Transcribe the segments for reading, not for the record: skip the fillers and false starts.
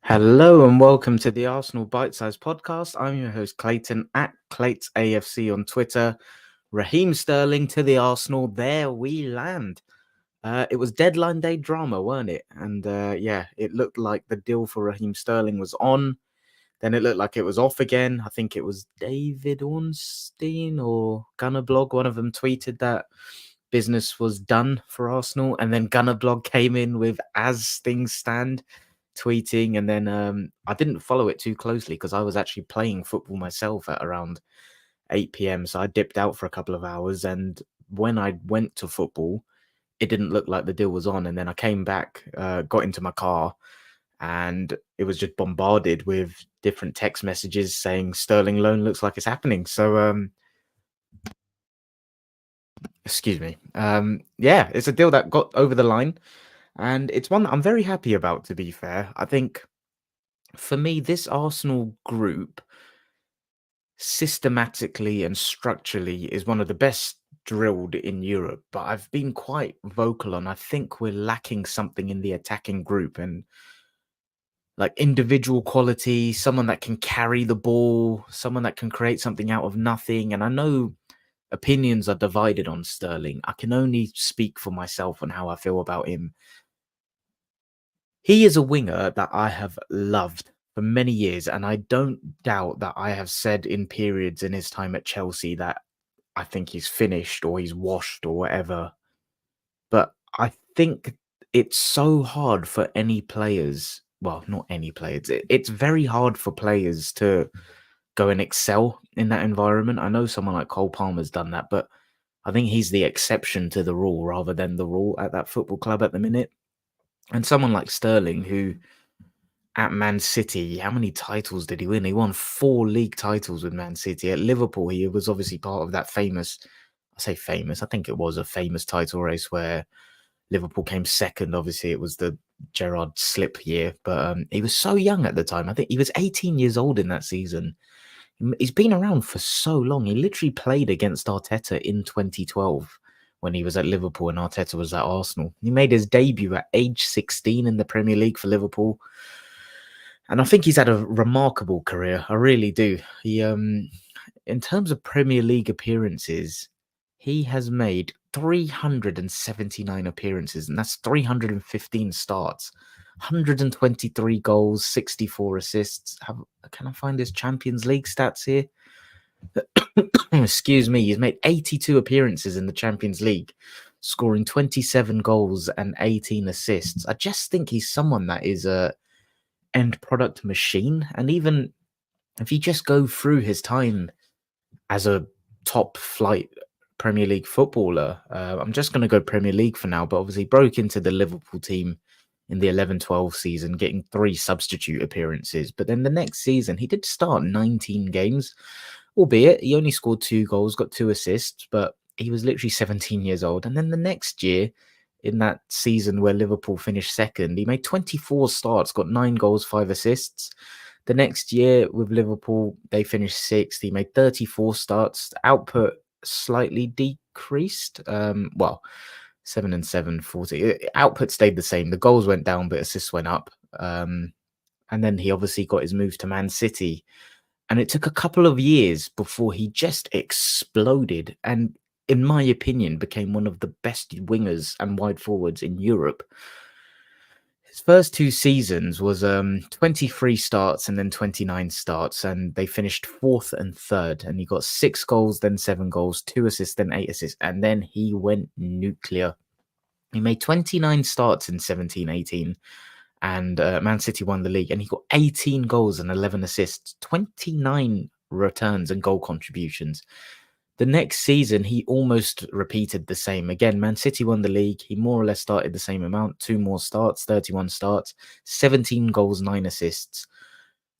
Hello and welcome to the Arsenal Bite Size Podcast. I'm your host Clayton at Clates AFC on Twitter. Raheem Sterling to the Arsenal. There we land. It was deadline day drama, weren't it? And yeah, it looked like the deal for Raheem Sterling was on. Then it looked like it was off again. I think it was David Ornstein or Gunner Blog. One of them tweeted that business was done for Arsenal. And then Gunner Blog came in with as things stand tweeting. And then I didn't follow it too closely because I was actually playing football myself at around 8 p.m. So I dipped out for a couple of hours. And when I went to football, it didn't look like the deal was on. And then I came back, got into my car, and it was just bombarded with different text messages saying Sterling loan looks like it's happening. So excuse me. Yeah, it's a deal that got over the line, and it's one that I'm very happy about, to be fair. I think for me, this Arsenal group systematically and structurally is one of the best drilled in Europe, but I've been quite vocal on I think we're lacking something in the attacking group, and like individual quality, someone that can carry the ball, someone that can create something out of nothing. And I know opinions are divided on Sterling. I can only speak for myself on how I feel about him. He is a winger that I have loved for many years, and I don't doubt that I have said in periods in his time at Chelsea that I think he's finished or he's washed or whatever. But I think it's so hard for any players. Well, not any players. It's very hard for players to go and excel in that environment. I know someone like Cole Palmer's done that, but I think he's the exception to the rule rather than the rule at that football club at the minute. And someone like Sterling, who at Man City, how many titles did he win? He won 4 league titles with Man City. At Liverpool, he was obviously part of that famous, I say famous, I think it was a famous title race where Liverpool came second. Obviously, it was the Gerrard slip year, but he was so young at the time. I think he was 18 years old in that season. He's been around for so long. He literally played against Arteta in 2012 when he was at Liverpool and Arteta was at Arsenal. He made his debut at age 16 in the Premier League for Liverpool. And I think he's had a remarkable career. I really do. He, in terms of Premier League appearances, he has made 379 appearances, and that's 315 starts, 123 goals, 64 assists. Can I find his Champions League stats here? Excuse me. He's made 82 appearances in the Champions League, scoring 27 goals and 18 assists. I just think he's someone that is a end product machine. And even if you just go through his time as a top flight Premier League footballer, I'm just going to go Premier League for now, but obviously broke into the Liverpool team in the 11-12 season, getting 3 substitute appearances. But then the next season, he did start 19 games, albeit he only scored 2 goals, got 2 assists, but he was literally 17 years old. And then the next year, in that season where Liverpool finished second, he made 24 starts, got 9 goals, 5 assists. The next year with Liverpool, they finished sixth. He made 34 starts. Output slightly decreased. Well, 7 and 7, 40. Output stayed the same. The goals went down, but assists went up. And then he obviously got his move to Man City. And it took a couple of years before he just exploded and, in my opinion, became one of the best wingers and wide forwards in Europe. His first 2 seasons was 23 starts and then 29 starts, and they finished 4th and 3rd. And he got 6 goals, then 7 goals, 2 assists, then 8 assists, and then he went nuclear. He made 29 starts in 17-18, and Man City won the league, and he got 18 goals and 11 assists, 29 returns and goal contributions. The next season, he almost repeated the same. Again, Man City won the league. He more or less started the same amount, 2 more starts, 31 starts, 17 goals, 9 assists.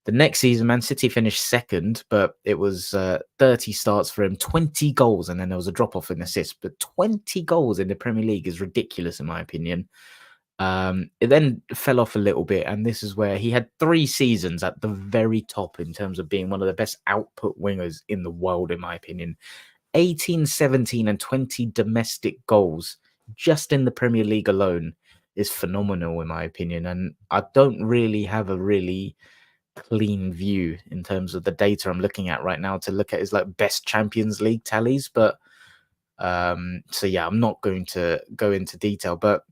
The next season, Man City finished second, but it was 30 starts for him, 20 goals, and then there was a drop-off in assists. But 20 goals in the Premier League is ridiculous, in my opinion. It then fell off a little bit, and this is where he had 3 seasons at the very top in terms of being one of the best output wingers in the world, in my opinion. 18, 17, and 20 domestic goals just in the Premier League alone. is phenomenal in my opinion. And I don't really have a really clean view in terms of the data I'm looking at right now to look at his like best Champions League tallies. But so yeah, I'm not going to go into detail, but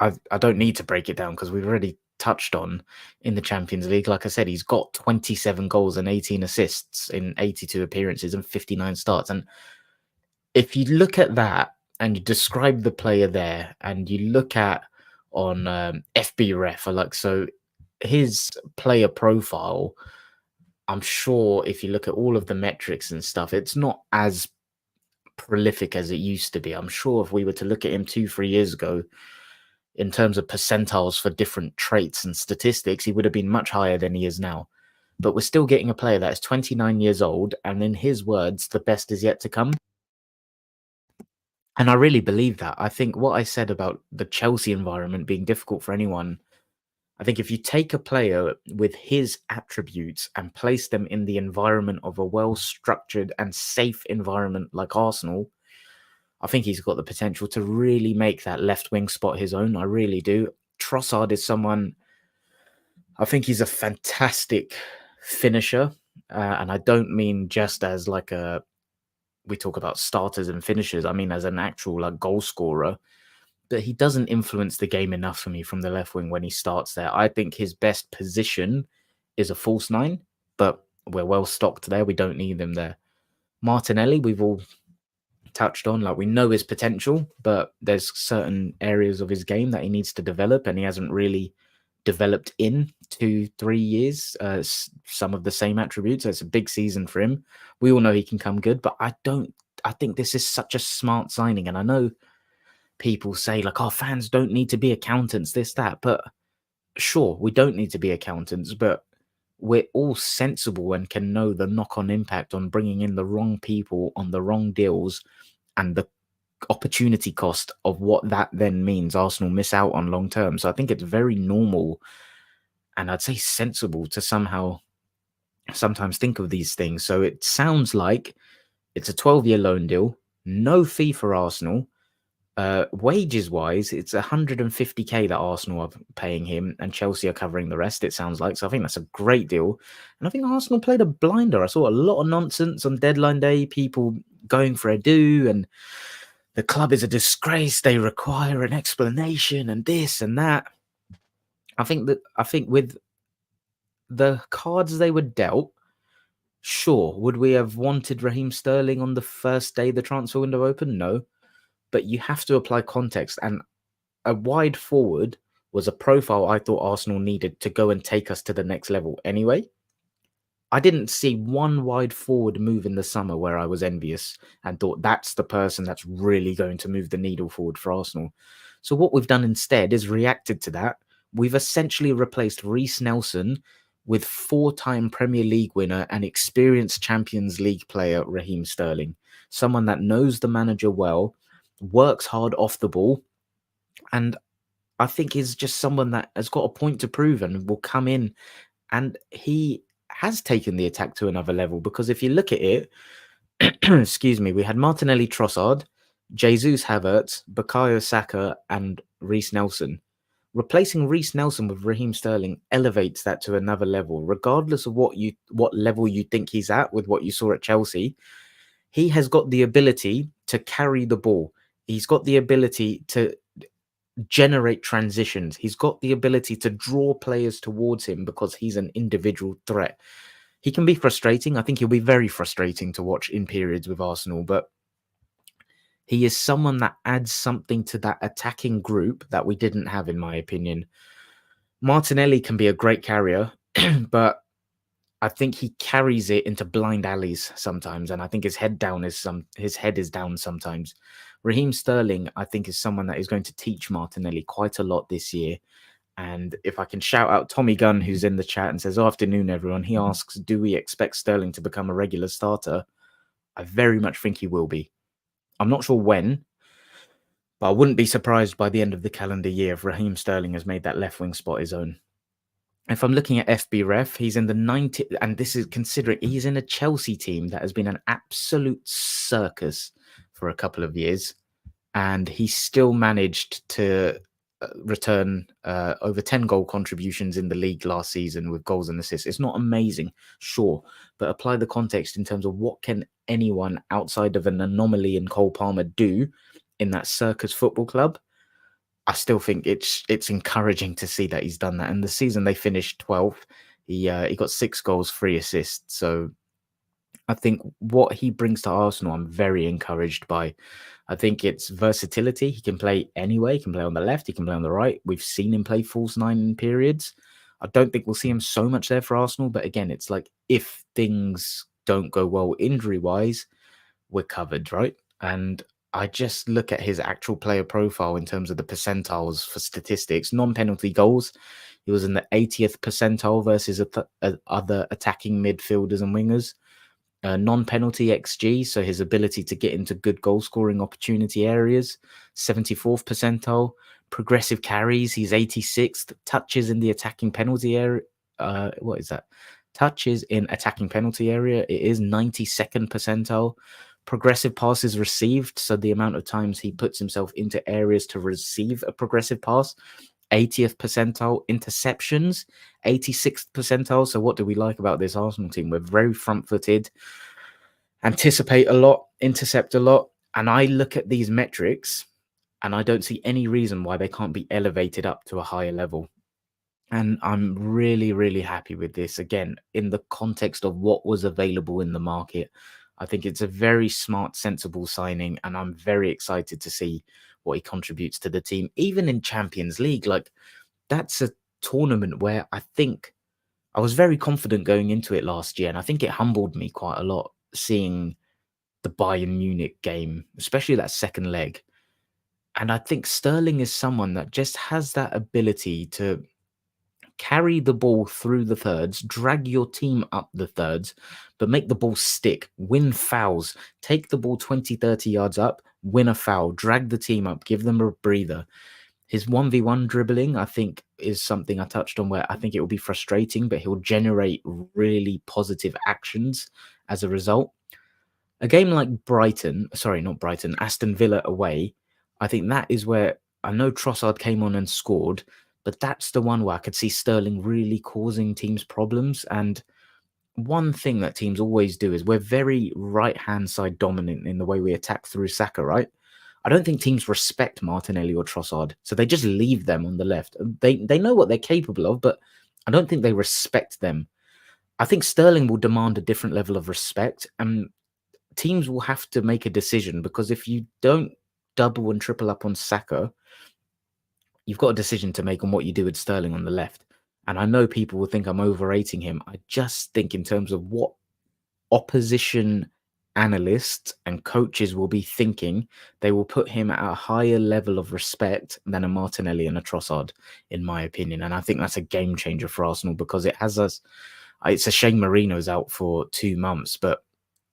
I don't need to break it down because we've already touched on in the Champions League. Like I said, he's got 27 goals and 18 assists in 82 appearances and 59 starts. And if you look at that and you describe the player there, and you look at on FB Ref, or like so, his player profile, I'm sure if you look at all of the metrics and stuff, it's not as prolific as it used to be. I'm sure if we were to look at him 2-3 years ago, in terms of percentiles for different traits and statistics, he would have been much higher than he is now. But we're still getting a player that is 29 years old, and in his words, the best is yet to come. And I really believe that. I think what I said about the Chelsea environment being difficult for anyone, I think if you take a player with his attributes and place them in the environment of a well-structured and safe environment like Arsenal, I think he's got the potential to really make that left wing spot his own. I really do. Trossard is someone, I think he's a fantastic finisher. And I don't mean just as like we talk about starters and finishers. I mean, as an actual like goal scorer, but he doesn't influence the game enough for me from the left wing when he starts there. I think his best position is a false nine, but we're well stocked there. We don't need him there. Martinelli, we've all touched on, like we know his potential, but there's certain areas of his game that he needs to develop, and he hasn't really developed in 2-3 years. Some of the same attributes. So it's a big season for him. We all know he can come good, but I think this is such a smart signing, and I know people say like, "Oh, fans don't need to be accountants, this that," but sure, we don't need to be accountants, but we're all sensible and can know the knock-on impact on bringing in the wrong people on the wrong deals and the opportunity cost of what that then means Arsenal miss out on long term. So I think it's very normal, and I'd say sensible, to somehow sometimes think of these things. So it sounds like it's a 12-year loan deal, no fee for Arsenal. Wages wise, it's 150k that Arsenal are paying him, and Chelsea are covering the rest, it sounds like. So I think that's a great deal. And I think Arsenal played a blinder. I saw a lot of nonsense on deadline day, people going for a do, and the club is a disgrace. They require an explanation and this and that. I think with the cards they were dealt, sure, would we have wanted Raheem Sterling on the first day the transfer window opened? No. But you have to apply context. And a wide forward was a profile I thought Arsenal needed to go and take us to the next level anyway. I didn't see one wide forward move in the summer where I was envious and thought that's the person that's really going to move the needle forward for Arsenal. So what we've done instead is reacted to that. We've essentially replaced Reece Nelson with 4-time Premier League winner and experienced Champions League player Raheem Sterling, someone that knows the manager well, works hard off the ball, and I think is just someone that has got a point to prove and will come in. And he has taken the attack to another level, because if you look at it, excuse me, we had Martinelli, Trossard, Jesus Havertz, Bukayo Saka, and Reece Nelson. Replacing Reece Nelson with Raheem Sterling elevates that to another level, regardless of what level you think he's at with what you saw at Chelsea. He has got the ability to carry the ball. He's got the ability to generate transitions. He's got the ability to draw players towards him because he's an individual threat. He can be frustrating. I think he'll be very frustrating to watch in periods with Arsenal, but he is someone that adds something to that attacking group that we didn't have, in my opinion. Martinelli can be a great carrier, but I think he carries it into blind alleys sometimes, and I think his head is down sometimes. Raheem Sterling, I think, is someone that is going to teach Martinelli quite a lot this year. And if I can shout out Tommy Gunn, who's in the chat and says, "Afternoon, everyone." He asks, "Do we expect Sterling to become a regular starter?" I very much think he will be. I'm not sure when, but I wouldn't be surprised by the end of the calendar year if Raheem Sterling has made that left wing spot his own. If I'm looking at FB Ref, he's in the 90, and this is considering he's in a Chelsea team that has been an absolute circus for a couple of years, and he still managed to return over 10 goal contributions in the league last season with goals and assists. It's not amazing, sure, but apply the context in terms of what can anyone outside of an anomaly in Cole Palmer do in that circus football club. I still think it's encouraging to see that he's done that. And the season they finished 12th, he got 6 goals, 3 assists. So I think what he brings to Arsenal, I'm very encouraged by. I think it's versatility. He can play anyway. He can play on the left. He can play on the right. We've seen him play false nine in periods. I don't think we'll see him so much there for Arsenal. But again, it's like if things don't go well injury wise, we're covered, right? And I just look at his actual player profile in terms of the percentiles for statistics, non-penalty goals. He was in the 80th percentile versus other attacking midfielders and wingers. Non-penalty XG, so his ability to get into good goal-scoring opportunity areas, 74th percentile. Progressive carries, he's 86th. Touches in the attacking penalty area. What is that? Touches in attacking penalty area. It is 92nd percentile. Progressive passes received, so the amount of times he puts himself into areas to receive a progressive pass, 80th percentile. Interceptions, 86th percentile. So what do we like about this Arsenal team? We're very front-footed, anticipate a lot, intercept a lot. And I look at these metrics and I don't see any reason why they can't be elevated up to a higher level. And I'm really, really happy with this. Again, in the context of what was available in the market, I think it's a very smart, sensible signing. And I'm very excited to see what he contributes to the team, even in Champions League. Like, that's a tournament where I think I was very confident going into it last year. And I think it humbled me quite a lot seeing the Bayern Munich game, especially that second leg. And I think Sterling is someone that just has that ability to carry the ball through the thirds, drag your team up the thirds, but make the ball stick, win fouls, take the ball 20, 30 yards up, win a foul, drag the team up, give them a breather. His 1v1 dribbling, I think, is something I touched on where I think it will be frustrating, but he'll generate really positive actions as a result. A game like Aston Villa away, I think that is where I know Trossard came on and scored, but that's the one where I could see Sterling really causing teams problems. And one thing that teams always do is we're very right-hand side dominant in the way we attack through Saka, right? I don't think teams respect Martinelli or Trossard, so they just leave them on the left. They know what they're capable of, but I don't think they respect them. I think Sterling will demand a different level of respect, and teams will have to make a decision because if you don't double and triple up on Saka, you've got a decision to make on what you do with Sterling on the left. And I know people will think I'm overrating him. I just think in terms of what opposition analysts and coaches will be thinking, they will put him at a higher level of respect than a Martinelli and a Trossard, in my opinion. And I think that's a game changer for Arsenal because it has us. It's a shame Marino's out for 2 months, but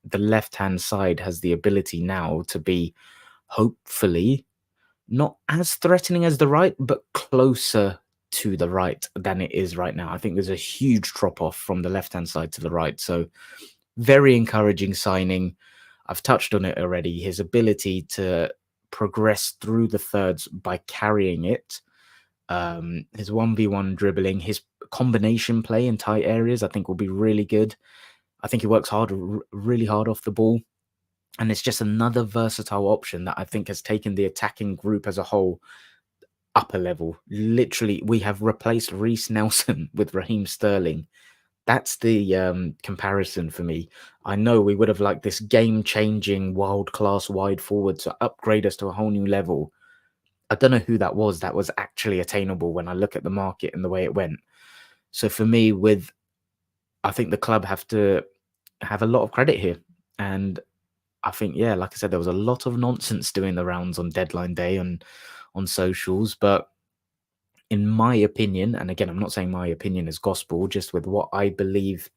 the left-hand side has the ability now to be hopefully not as threatening as the right, but closer to the right than it is right now. I think there's a huge drop-off from the left-hand side to the right. So very encouraging signing. I've touched on it already. His ability to progress through the thirds by carrying it, his 1v1 dribbling, his combination play in tight areas, I think will be really good. I think he works hard, really hard off the ball. And it's just another versatile option that I think has taken the attacking group as a whole up a level. Literally, we have replaced Reece Nelson with Raheem Sterling. That's the comparison for me. I know we would have liked this game-changing, world-class wide forward to upgrade us to a whole new level. I don't know who that was actually attainable when I look at the market and the way it went. So for me, I think the club have to have a lot of credit here. And I think, yeah, like I said, there was a lot of nonsense doing the rounds on deadline day and on socials. But in my opinion, and again, I'm not saying my opinion is gospel, just with what I believe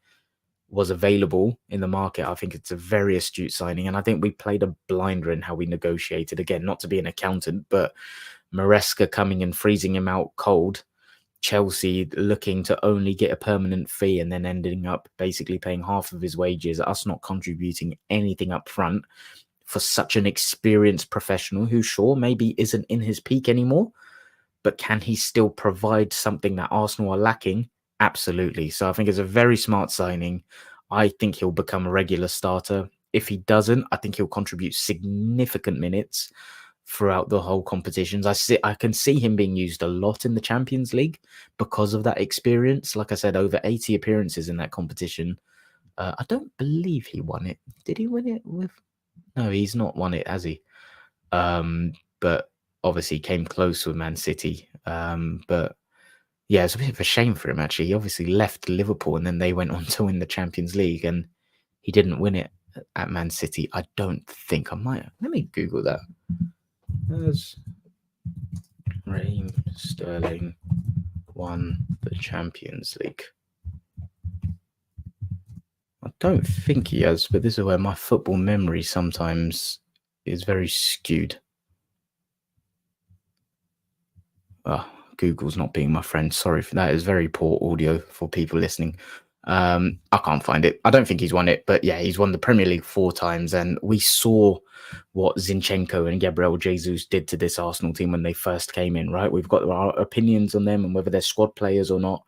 was available in the market, I think it's a very astute signing. And I think we played a blinder in how we negotiated. Again, not to be an accountant, but Maresca coming and freezing him out cold. Chelsea looking to only get a permanent fee and then ending up basically paying half of his wages, us not contributing anything up front for such an experienced professional who, sure, maybe isn't in his peak anymore, but can he still provide something that Arsenal are lacking? Absolutely. So I think it's a very smart signing. I think he'll become a regular starter. If he doesn't, I think he'll contribute significant minutes throughout the whole competitions. I can see him being used a lot in the Champions League because of that experience. Like I said, over 80 appearances in that competition. I don't believe he won it. Did he win it with? No, he's not won it, has he? But obviously came close with Man City. But yeah, it's a bit of a shame for him, actually. He obviously left Liverpool and then they went on to win the Champions League and he didn't win it at Man City. I don't think. I might. Let me Google that. Has Raheem Sterling won the Champions League? I don't think he has, but this is where my football memory sometimes is very skewed. Oh, Google's not being my friend. Sorry for that. It's very poor audio for people listening. I can't find it. I don't think he's won it, but yeah, he's won the Premier League 4 times. And we saw what Zinchenko and Gabriel Jesus did to this Arsenal team when they first came in, right? We've got our opinions on them and whether they're squad players or not.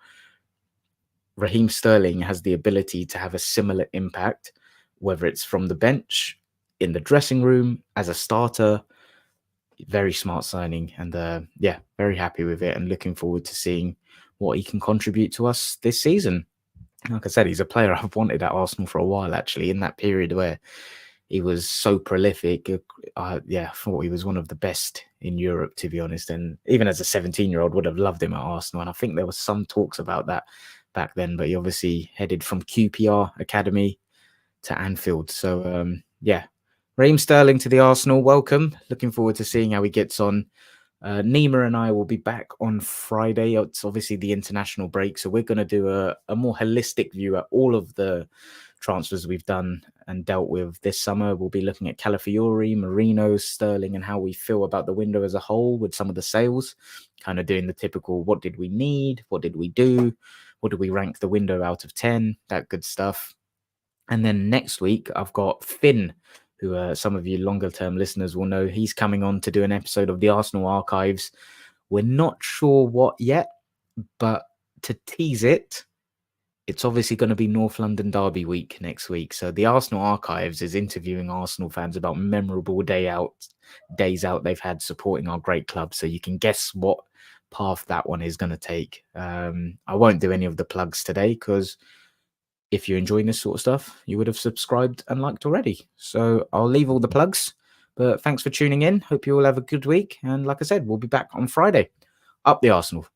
Raheem Sterling has the ability to have a similar impact, whether it's from the bench, in the dressing room, as a starter. Very smart signing, and yeah, very happy with it and looking forward to seeing what he can contribute to us this season. Like I said, he's a player I've wanted at Arsenal for a while, actually, in that period where he was so prolific. Yeah, I thought he was one of the best in Europe, to be honest. And even as a 17-year-old, would have loved him at Arsenal. And I think there was some talks about that back then, but he obviously headed from QPR Academy to Anfield. So, yeah, Raheem Sterling to the Arsenal. Welcome. Looking forward to seeing how he gets on. Nima and I will be back on Friday. It's obviously the international break, so we're going to do a more holistic view at all of the transfers we've done and dealt with this summer. We'll be looking at Calafiori, Marino, Sterling, and how we feel about the window as a whole with some of the sales. Kind of doing the typical, what did we need? What did we do? What do we rank the window out of 10? That good stuff. And then next week, I've got Finn, who some of you longer term listeners will know. He's coming on to do an episode of the Arsenal Archives. We're not sure what yet, but to tease it, it's obviously going to be North London Derby week next week. So the Arsenal Archives is interviewing Arsenal fans about memorable days out they've had supporting our great club. So you can guess what path that one is going to take. I won't do any of the plugs today because if you're enjoying this sort of stuff, you would have subscribed and liked already. So I'll leave all the plugs. But thanks for tuning in. Hope you all have a good week. And like I said, we'll be back on Friday. Up the Arsenal.